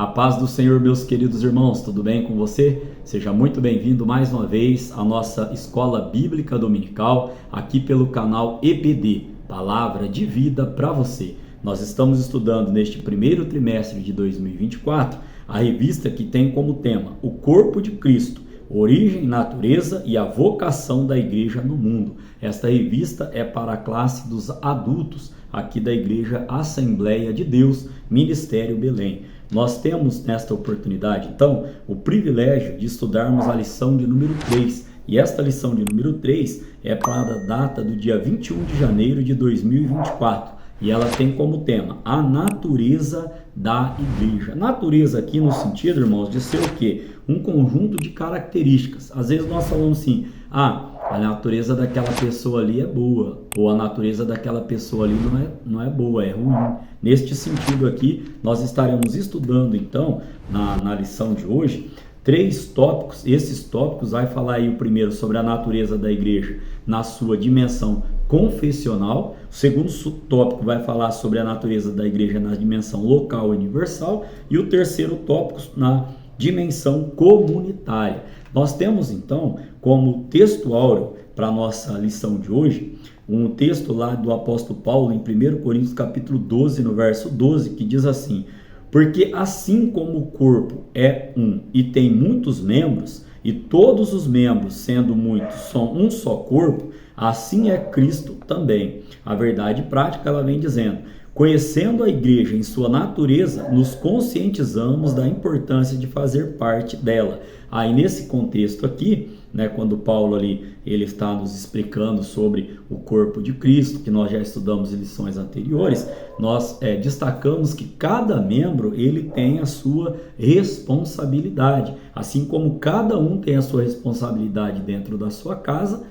A paz do Senhor, meus queridos irmãos, tudo bem com você? Seja muito bem-vindo mais uma vez à nossa Escola Bíblica Dominical, aqui pelo canal EBD, Palavra de Vida para você. Nós estamos estudando neste primeiro trimestre de 2024 a revista que tem como tema o Corpo de Cristo, origem, natureza e a vocação da igreja no mundo. Esta revista é para a classe dos adultos aqui da Igreja Assembleia de Deus, Ministério Belém. Nós temos nesta oportunidade, então, o privilégio de estudarmos a lição de número 3. E esta lição de número 3 é para a data do dia 21 de janeiro de 2024. E ela tem como tema a natureza da igreja. Natureza aqui no sentido, irmãos, de ser o quê? Um conjunto de características. Às vezes nós falamos assim, a natureza daquela pessoa ali é boa, ou a natureza daquela pessoa ali não é boa, é ruim. Neste sentido aqui, nós estaremos estudando então, na lição de hoje, 3 tópicos. Esses tópicos vai falar aí o primeiro sobre a natureza da igreja na sua dimensão confessional. O segundo tópico vai falar sobre a natureza da igreja na dimensão local e universal. E o terceiro tópico na dimensão comunitária. Nós temos então como texto áureo para a nossa lição de hoje um texto lá do apóstolo Paulo em 1 Coríntios capítulo 12, no verso 12, que diz assim: porque assim como o corpo é um e tem muitos membros, e todos os membros, sendo muitos, são um só corpo, assim é Cristo também. A verdade prática, ela vem dizendo: conhecendo a igreja em sua natureza, nos conscientizamos da importância de fazer parte dela. Aí nesse contexto aqui, quando Paulo ele está nos explicando sobre o corpo de Cristo, que nós já estudamos em lições anteriores, nós destacamos que cada membro ele tem a sua responsabilidade, assim como cada um tem a sua responsabilidade dentro da sua casa,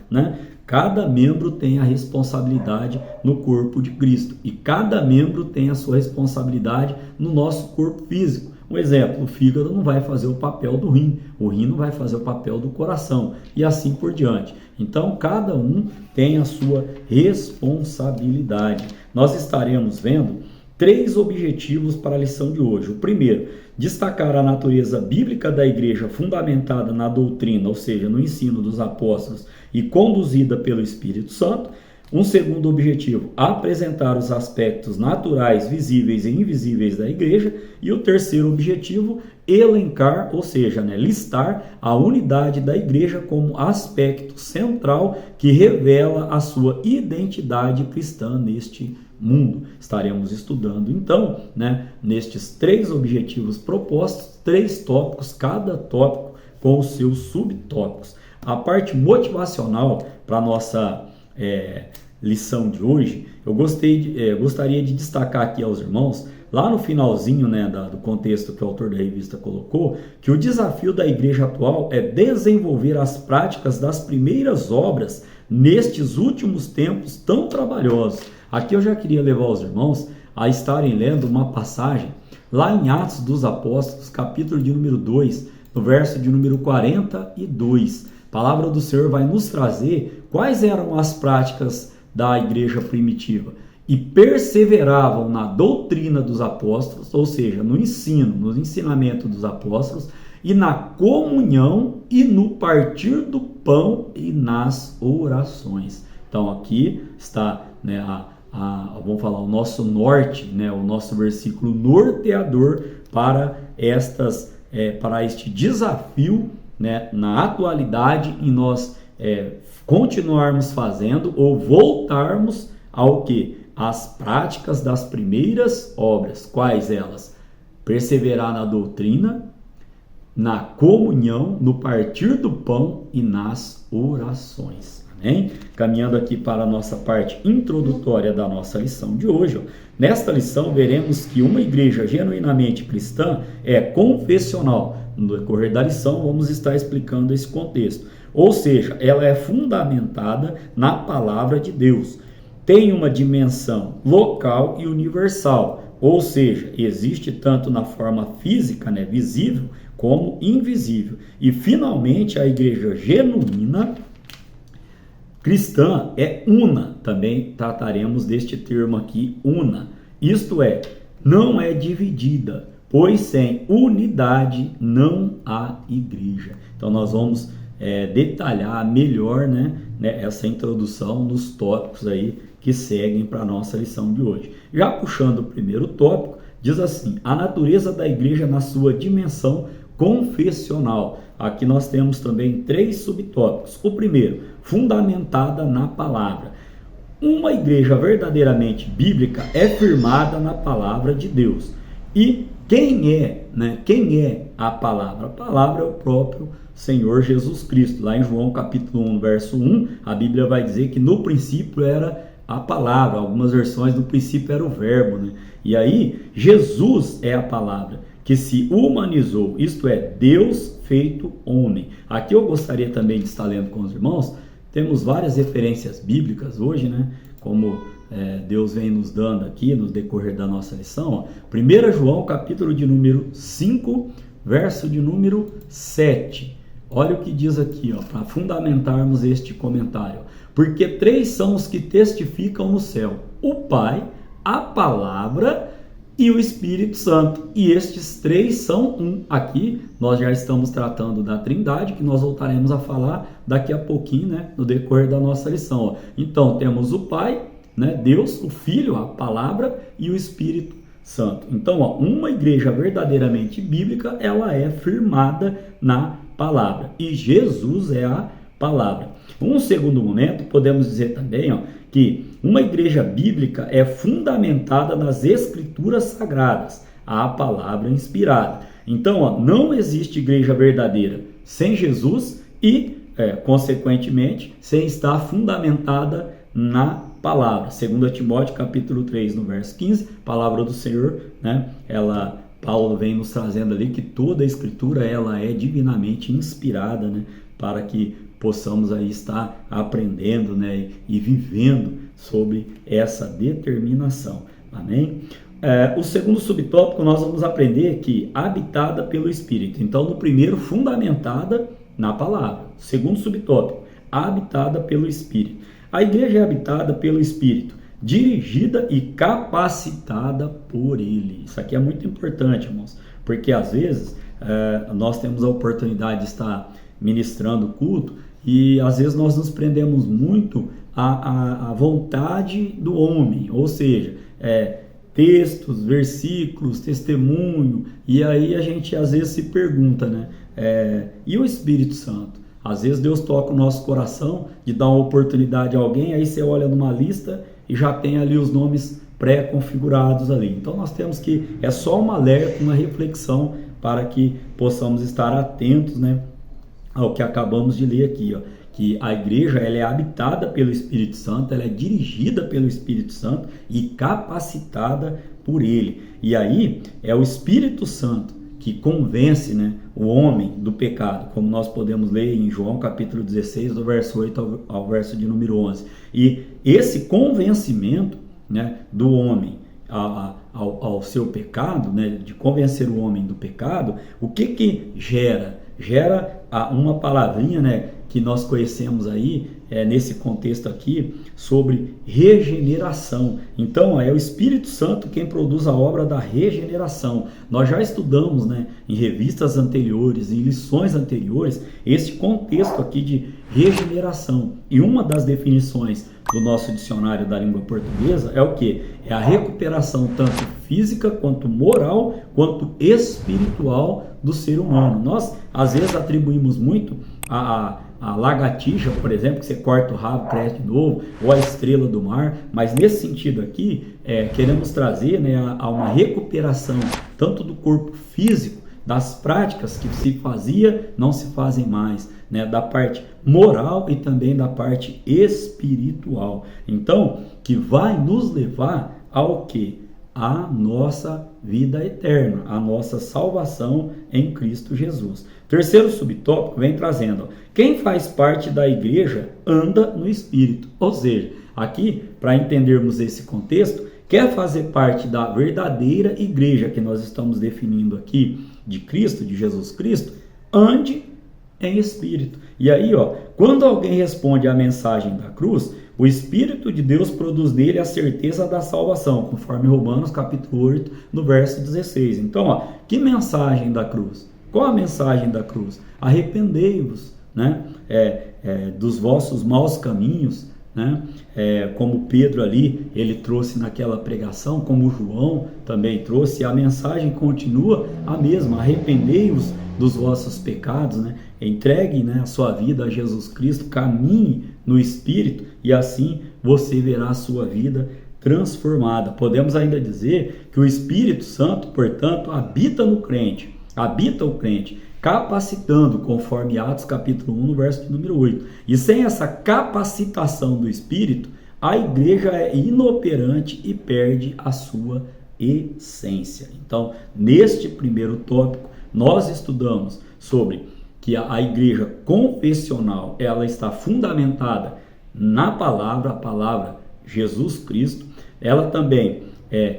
cada membro tem a responsabilidade no corpo de Cristo e cada membro tem a sua responsabilidade no nosso corpo físico. Um exemplo, o fígado não vai fazer o papel do rim, o rim não vai fazer o papel do coração e assim por diante. Então, cada um tem a sua responsabilidade. Nós estaremos vendo 3 objetivos para a lição de hoje. O primeiro, destacar a natureza bíblica da igreja fundamentada na doutrina, ou seja, no ensino dos apóstolos e conduzida pelo Espírito Santo. Um segundo objetivo, apresentar os aspectos naturais, visíveis e invisíveis da igreja. E o terceiro objetivo, elencar, ou seja, listar a unidade da igreja como aspecto central que revela a sua identidade cristã neste mundo. Estaremos estudando então, nestes 3 objetivos propostos, 3 tópicos, cada tópico com os seus subtópicos. A parte motivacional para a nossa lição de hoje, eu gostaria de destacar aqui aos irmãos, lá no finalzinho do contexto que o autor da revista colocou, que o desafio da igreja atual é desenvolver as práticas das primeiras obras nestes últimos tempos tão trabalhosos. Aqui eu já queria levar os irmãos a estarem lendo uma passagem lá em Atos dos Apóstolos, capítulo de número 2, no verso de número 42. A palavra do Senhor vai nos trazer quais eram as práticas da igreja primitiva. E perseveravam na doutrina dos apóstolos, ou seja, no ensinamento dos apóstolos, e na comunhão, e no partir do pão, e nas orações. Então aqui está, vamos falar, o nosso norte, o nosso versículo norteador para este desafio, na atualidade, em nós continuarmos fazendo ou voltarmos ao que? As práticas das primeiras obras. Quais elas? Perseverar na doutrina, na comunhão, no partir do pão e nas orações. Amém? Caminhando aqui para a nossa parte introdutória da nossa lição de hoje. Nesta lição veremos que uma igreja genuinamente cristã é confessional. No decorrer da lição vamos estar explicando esse contexto. Ou seja, ela é fundamentada na palavra de Deus. Tem uma dimensão local e universal. Ou seja, existe tanto na forma física, visível, como invisível. E finalmente a igreja genuína cristã é una. Também trataremos deste termo aqui, una. Isto é, não é dividida, pois sem unidade não há igreja. Então nós vamos detalhar melhor, né, essa introdução nos tópicos aí que seguem para a nossa lição de hoje. Já puxando o primeiro tópico, diz assim: a natureza da igreja na sua dimensão confessional. Aqui nós temos também 3 subtópicos. O primeiro, fundamentada na palavra. Uma igreja verdadeiramente bíblica é firmada na palavra de Deus. E quem é a palavra? A palavra é o próprio Senhor Jesus Cristo. Lá em João capítulo 1, verso 1, a Bíblia vai dizer que no princípio era a palavra. Algumas versões no princípio era o verbo, né? E aí, Jesus é a palavra que se humanizou, isto é, Deus feito homem. Aqui eu gostaria também de estar lendo com os irmãos. Temos várias referências bíblicas hoje, né? Como Deus vem nos dando aqui no decorrer da nossa lição. 1 João, capítulo de número 5, verso de número 7. Olha o que diz aqui, para fundamentarmos este comentário. Porque 3 são os que testificam no céu: o Pai, a Palavra e o Espírito Santo. E estes 3 são um. Aqui nós já estamos tratando da Trindade, que nós voltaremos a falar daqui a pouquinho, né, no decorrer da nossa lição. Então temos o Pai, né, Deus, o Filho, a Palavra e o Espírito Santo. Então, uma igreja verdadeiramente bíblica, ela é firmada na palavra. E Jesus é a palavra. Um segundo momento, podemos dizer também que uma igreja bíblica é fundamentada nas escrituras sagradas, a palavra inspirada. Então, não existe igreja verdadeira sem Jesus e, consequentemente, sem estar fundamentada na palavra. 2 Timóteo capítulo 3, no verso 15, palavra do Senhor, né? Paulo vem nos trazendo ali que toda a escritura ela é divinamente inspirada, né? Para que possamos aí estar aprendendo, né? E vivendo sobre essa determinação. Amém? O segundo subtópico nós vamos aprender que habitada pelo Espírito. Então, no primeiro, fundamentada na palavra. Segundo subtópico, habitada pelo Espírito. A igreja é habitada pelo Espírito, dirigida e capacitada por Ele. Isso aqui é muito importante, irmãos, porque às vezes nós temos a oportunidade de estar ministrando o culto e às vezes nós nos prendemos muito à vontade do homem, ou seja, textos, versículos, testemunho, e aí a gente às vezes se pergunta, né? E o Espírito Santo? Às vezes Deus toca o nosso coração de dar uma oportunidade a alguém, aí você olha numa lista e já tem ali os nomes pré-configurados ali. Então nós temos que, é só um alerta, uma reflexão para que possamos estar atentos, né, ao que acabamos de ler aqui, que a igreja ela é habitada pelo Espírito Santo, ela é dirigida pelo Espírito Santo e capacitada por Ele. E aí é o Espírito Santo que convence, né, o homem do pecado, como nós podemos ler em João capítulo 16, do verso 8 ao verso de número 11. E esse convencimento, né, do homem ao seu pecado, né, de convencer o homem do pecado, o que gera? Gera uma palavrinha, né, que nós conhecemos aí, nesse contexto aqui, sobre regeneração. Então, é o Espírito Santo quem produz a obra da regeneração. Nós já estudamos, né, em revistas anteriores, em lições anteriores, esse contexto aqui de regeneração. E uma das definições do nosso dicionário da língua portuguesa é o quê? É a recuperação tanto física, quanto moral, quanto espiritual do ser humano. Nós, às vezes, atribuímos muito a lagartixa, por exemplo, que você corta o rabo, cresce de novo, ou a estrela do mar, mas nesse sentido aqui, queremos trazer, né, a uma recuperação tanto do corpo físico, das práticas que se fazia, não se fazem mais, né, da parte moral e também da parte espiritual. Então, que vai nos levar ao quê? A nossa vida eterna, a nossa salvação em Cristo Jesus. Terceiro subtópico vem trazendo, quem faz parte da igreja anda no Espírito. Ou seja, aqui, para entendermos esse contexto, quer fazer parte da verdadeira igreja que nós estamos definindo aqui, de Cristo, de Jesus Cristo, ande em Espírito. E aí, quando alguém responde à mensagem da cruz, O Espírito de Deus produz nele a certeza da salvação, conforme Romanos capítulo 8, no verso 16. Então, que mensagem da cruz? Qual a mensagem da cruz? Arrependei-vos, né? Dos vossos maus caminhos, né? Como Pedro ali, ele trouxe naquela pregação, como João também trouxe, a mensagem continua a mesma: arrependei-vos dos vossos pecados, né? Entregue, né, a sua vida a Jesus Cristo, caminhe no Espírito e assim você verá a sua vida transformada. Podemos ainda dizer que o Espírito Santo, portanto, habita no crente, habita o crente, capacitando, conforme Atos capítulo 1, no verso de número 8. E sem essa capacitação do Espírito, a igreja é inoperante e perde a sua essência. Então, neste primeiro tópico, nós estudamos sobre que a igreja confessional, ela está fundamentada na palavra, a palavra Jesus Cristo. Ela também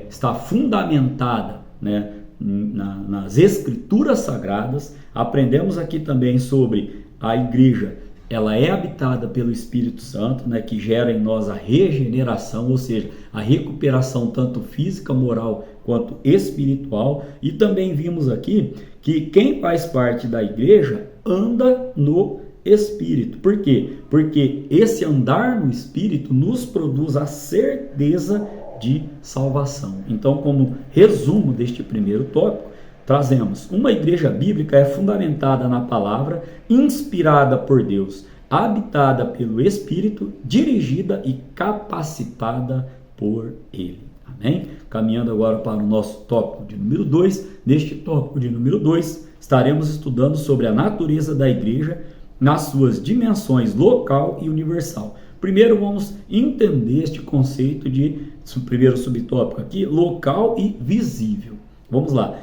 está fundamentada, né, nas escrituras sagradas. Aprendemos aqui também sobre a igreja, ela é habitada pelo Espírito Santo, né, que gera em nós a regeneração, ou seja, a recuperação tanto física, moral quanto espiritual. E também vimos aqui que quem faz parte da igreja anda no Espírito. Por quê? Porque esse andar no Espírito nos produz a certeza de salvação. Então, como resumo deste primeiro tópico, trazemos: uma igreja bíblica é fundamentada na palavra, inspirada por Deus, habitada pelo Espírito, dirigida e capacitada por Ele. Amém? Caminhando agora para o nosso tópico de número 2. Neste tópico de número 2, estaremos estudando sobre a natureza da igreja nas suas dimensões local e universal. Primeiro vamos entender este conceito de, primeiro subtópico aqui, local e visível. Vamos lá.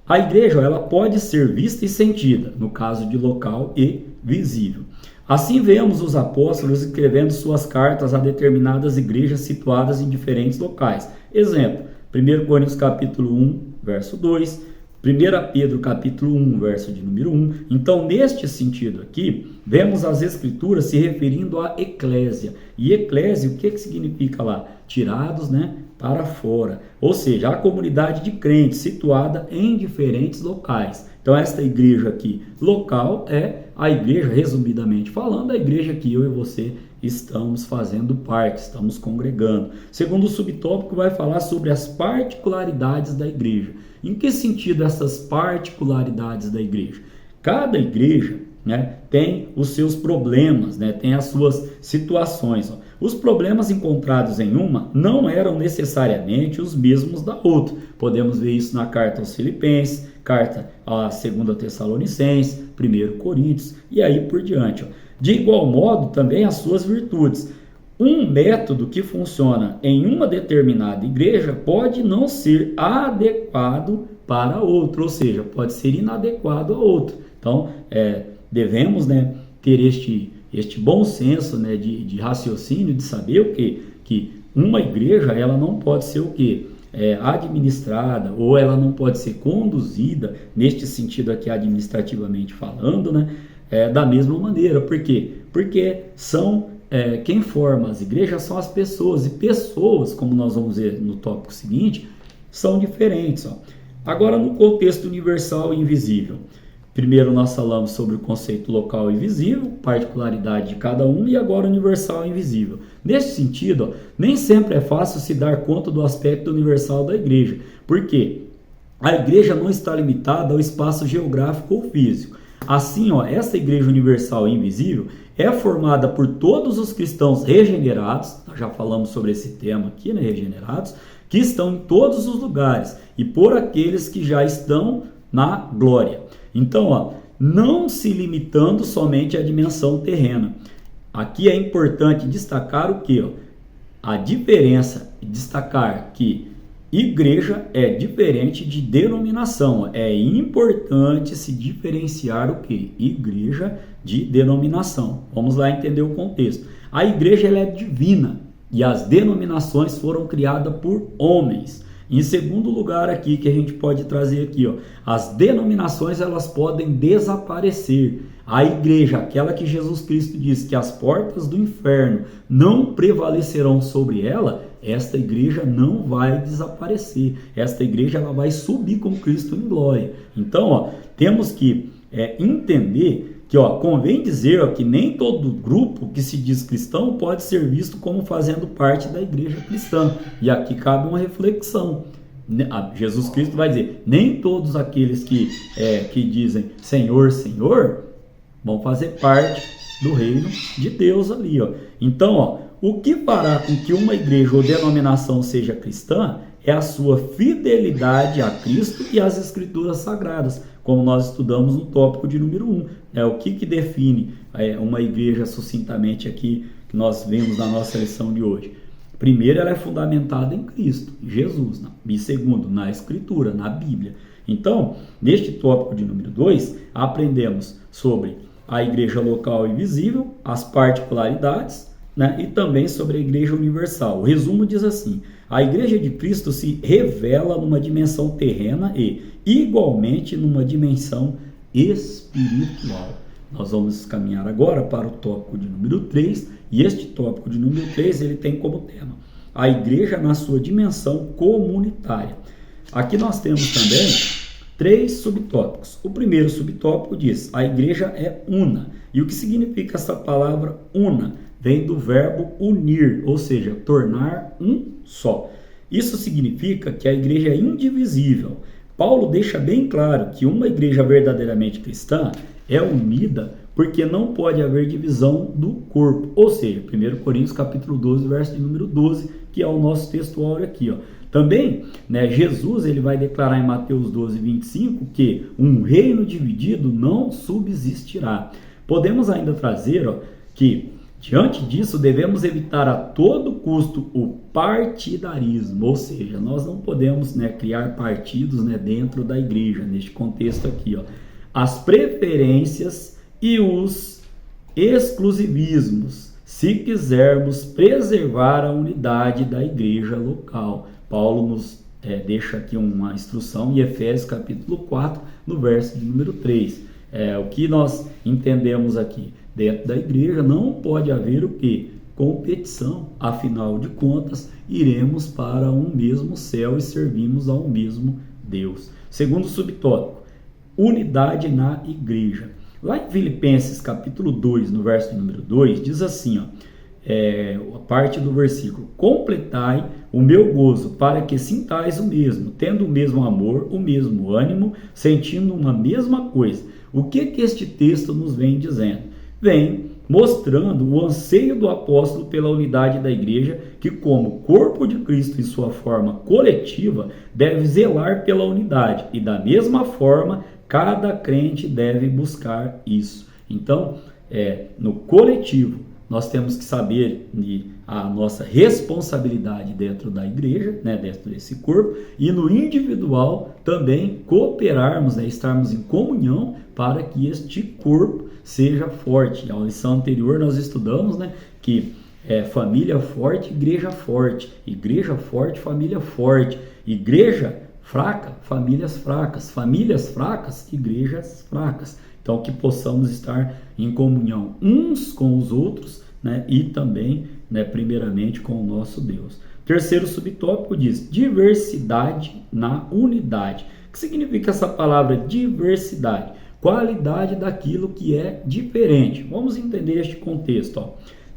A igreja, ela pode ser vista e sentida, no caso de local e visível. Assim vemos os apóstolos escrevendo suas cartas a determinadas igrejas situadas em diferentes locais. Exemplo, 1 Coríntios capítulo 1, verso 2, 1 Pedro capítulo 1, verso de número 1. Então, neste sentido aqui, vemos as escrituras se referindo à eclésia. E eclésia, o que significa lá? Tirados, né, para fora. Ou seja, a comunidade de crentes situada em diferentes locais. Então, esta igreja aqui, local, é a igreja, resumidamente falando, a igreja que eu e você estamos fazendo parte, estamos congregando. Segundo o subtópico, vai falar sobre as particularidades da igreja. Em que sentido essas particularidades da igreja? Cada igreja, né, tem os seus problemas, né, tem as suas situações. Os problemas encontrados em uma não eram necessariamente os mesmos da outra. Podemos ver isso na carta aos Filipenses, carta a 2 Tessalonicenses, 1 Coríntios e aí por diante. De igual modo, também as suas virtudes. Um método que funciona em uma determinada igreja pode não ser adequado para outra, ou seja, pode ser inadequado a outra. Então, devemos, né, ter este bom senso, né, de raciocínio, de saber o quê? Que uma igreja, ela não pode ser o quê? Administrada, ou ela não pode ser conduzida, neste sentido aqui administrativamente falando, né, da mesma maneira. Por quê? Porque quem forma as igrejas são as pessoas, e pessoas, como nós vamos ver no tópico seguinte, são diferentes. Agora, no contexto universal e invisível. Primeiro nós falamos sobre o conceito local e visível, particularidade de cada um, e agora universal e invisível. Neste sentido, nem sempre é fácil se dar conta do aspecto universal da igreja. Por quê? A igreja não está limitada ao espaço geográfico ou físico. Assim, essa igreja universal e invisível é formada por todos os cristãos regenerados, nós já falamos sobre esse tema aqui, né, regenerados, que estão em todos os lugares, e por aqueles que já estão na glória. Então, não se limitando somente à dimensão terrena. Aqui é importante destacar o que? A diferença, destacar que igreja é diferente de denominação. É importante se diferenciar o que? Igreja de denominação. Vamos lá entender o contexto. A igreja, ela é divina e as denominações foram criadas por homens. Em segundo lugar aqui, que a gente pode trazer aqui, ó, as denominações elas podem desaparecer. A igreja, aquela que Jesus Cristo disse que as portas do inferno não prevalecerão sobre ela, esta igreja não vai desaparecer. Esta igreja ela vai subir com Cristo em glória. Então, ó, temos que entender que, ó, convém dizer, ó, que nem todo grupo que se diz cristão pode ser visto como fazendo parte da igreja cristã. E aqui cabe uma reflexão. Jesus Cristo vai dizer, nem todos aqueles que dizem Senhor, Senhor, vão fazer parte do reino de Deus ali, ó. Então, ó, o que fará com que uma igreja ou denominação seja cristã é a sua fidelidade a Cristo e às Escrituras Sagradas, como nós estudamos no tópico de número 1. O que define uma igreja sucintamente aqui, que nós vemos na nossa lição de hoje? Primeiro, ela é fundamentada em Cristo, em Jesus. E segundo, na Escritura, na Bíblia. Então, neste tópico de número 2, aprendemos sobre a igreja local e visível, as particularidades, né, e também sobre a igreja universal. O resumo diz assim: a igreja de Cristo se revela numa dimensão terrena e, igualmente, numa dimensão espiritual. Nós vamos caminhar agora para o tópico de número 3, e este tópico de número 3 ele tem como tema a igreja na sua dimensão comunitária. Aqui nós temos também 3 subtópicos. O primeiro subtópico diz: a igreja é una. E o que significa essa palavra una? Vem do verbo unir, ou seja, tornar um só. Isso significa que a igreja é indivisível. Paulo deixa bem claro que uma igreja verdadeiramente cristã é unida porque não pode haver divisão do corpo. Ou seja, 1 Coríntios capítulo 12, verso de número 12, que é o nosso texto áureo aqui, ó. Também, né, Jesus ele vai declarar em Mateus 12, 25, que um reino dividido não subsistirá. Podemos ainda trazer, ó, que diante disso devemos evitar a todo custo o partidarismo, ou seja, nós não podemos, né, criar partidos, né, dentro da igreja, neste contexto aqui, ó. As preferências e os exclusivismos, se quisermos preservar a unidade da igreja local. Paulo nos deixa aqui uma instrução em Efésios capítulo 4, no verso de número 3. O que nós entendemos aqui? Dentro da igreja não pode haver o quê? Competição. Afinal de contas, iremos para um mesmo céu e servimos ao mesmo Deus. Segundo subtópico, unidade na igreja. Lá em Filipenses capítulo 2, no verso de número 2, diz assim, ó, a parte do versículo: completai o meu gozo, para que sintais o mesmo, tendo o mesmo amor, o mesmo ânimo, sentindo uma mesma coisa. O que este texto nos vem dizendo? Vem mostrando o anseio do apóstolo pela unidade da igreja, que como corpo de Cristo em sua forma coletiva, deve zelar pela unidade, e da mesma forma, cada crente deve buscar isso. Então, no coletivo, nós temos que saber a nossa responsabilidade dentro da igreja, né, dentro desse corpo, e no individual também cooperarmos, né, estarmos em comunhão para que este corpo seja forte. A lição anterior nós estudamos, né, que família forte, igreja forte, família forte, igreja fraca, famílias fracas, igrejas fracas. Então, que possamos estar em comunhão uns com os outros, né, e também, né, primeiramente com o nosso Deus. Terceiro subtópico diz: diversidade na unidade. O que significa essa palavra diversidade? Qualidade daquilo que é diferente. Vamos entender este contexto, ó.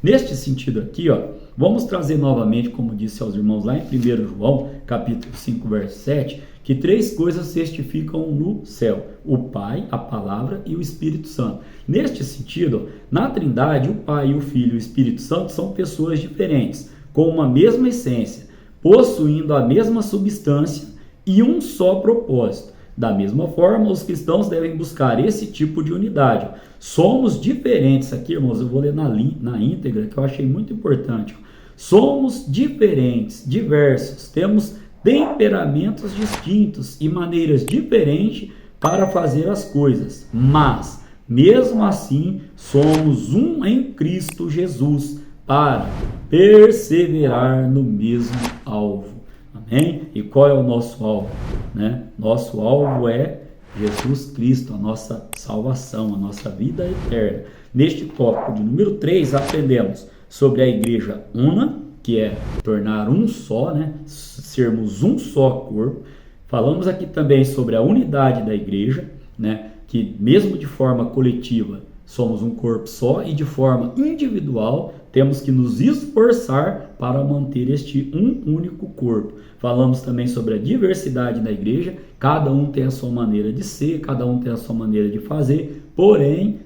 Neste sentido aqui, ó, vamos trazer novamente, como disse aos irmãos lá em 1 João, capítulo 5, verso 7, que 3 coisas testificam no céu: o Pai, a Palavra e o Espírito Santo. Neste sentido, na Trindade, o Pai, o Filho e o Espírito Santo são pessoas diferentes, com uma mesma essência, possuindo a mesma substância e um só propósito. Da mesma forma, os cristãos devem buscar esse tipo de unidade. Somos diferentes, aqui, irmãos, eu vou ler na íntegra, que eu achei muito importante. Somos diferentes, diversos, temos temperamentos distintos e maneiras diferentes para fazer as coisas, mas, mesmo assim, somos um em Cristo Jesus para perseverar no mesmo alvo. Amém? E qual é o nosso alvo? Né? Nosso alvo é Jesus Cristo, a nossa salvação, a nossa vida eterna. Neste tópico de número 3, aprendemos sobre a igreja una, que é tornar um só, né? Sermos um só corpo. Falamos aqui também sobre a unidade da igreja, né? Que mesmo de forma coletiva somos um corpo só e de forma individual temos que nos esforçar para manter este um único corpo. Falamos também sobre a diversidade da igreja, cada um tem a sua maneira de ser, cada um tem a sua maneira de fazer, porém,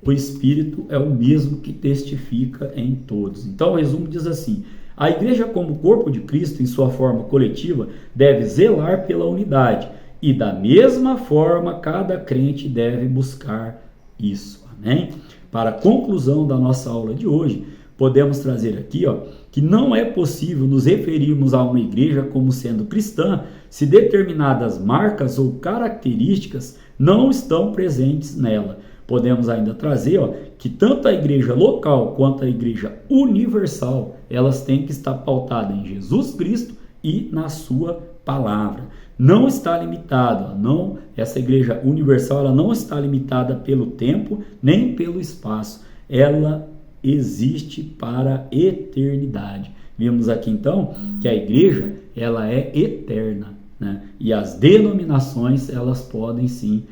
o Espírito é o mesmo que testifica em todos. Então o resumo diz assim: a igreja como corpo de Cristo em sua forma coletiva deve zelar pela unidade e da mesma forma cada crente deve buscar isso. Amém? Para a conclusão da nossa aula de hoje, podemos trazer aqui que não é possível nos referirmos a uma igreja como sendo cristã se determinadas marcas ou características não estão presentes nela. Podemos ainda trazer que tanto a igreja local quanto a igreja universal, elas têm que estar pautadas em Jesus Cristo e na sua palavra. Não está limitado, essa igreja universal ela não está limitada pelo tempo nem pelo espaço. Ela existe para a eternidade. Vimos aqui então que a igreja ela é eterna, né? E as denominações elas podem sim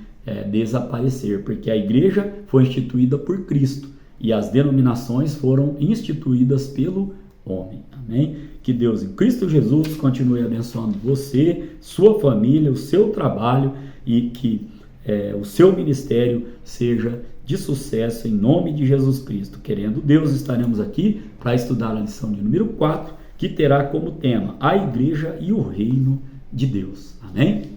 desaparecer, porque a igreja foi instituída por Cristo e as denominações foram instituídas pelo homem. Amém? Que Deus em Cristo Jesus continue abençoando você, sua família, o seu trabalho e que o seu ministério seja de sucesso em nome de Jesus Cristo. Querendo Deus, estaremos aqui para estudar a lição de número 4, que terá como tema a igreja e o reino de Deus. Amém?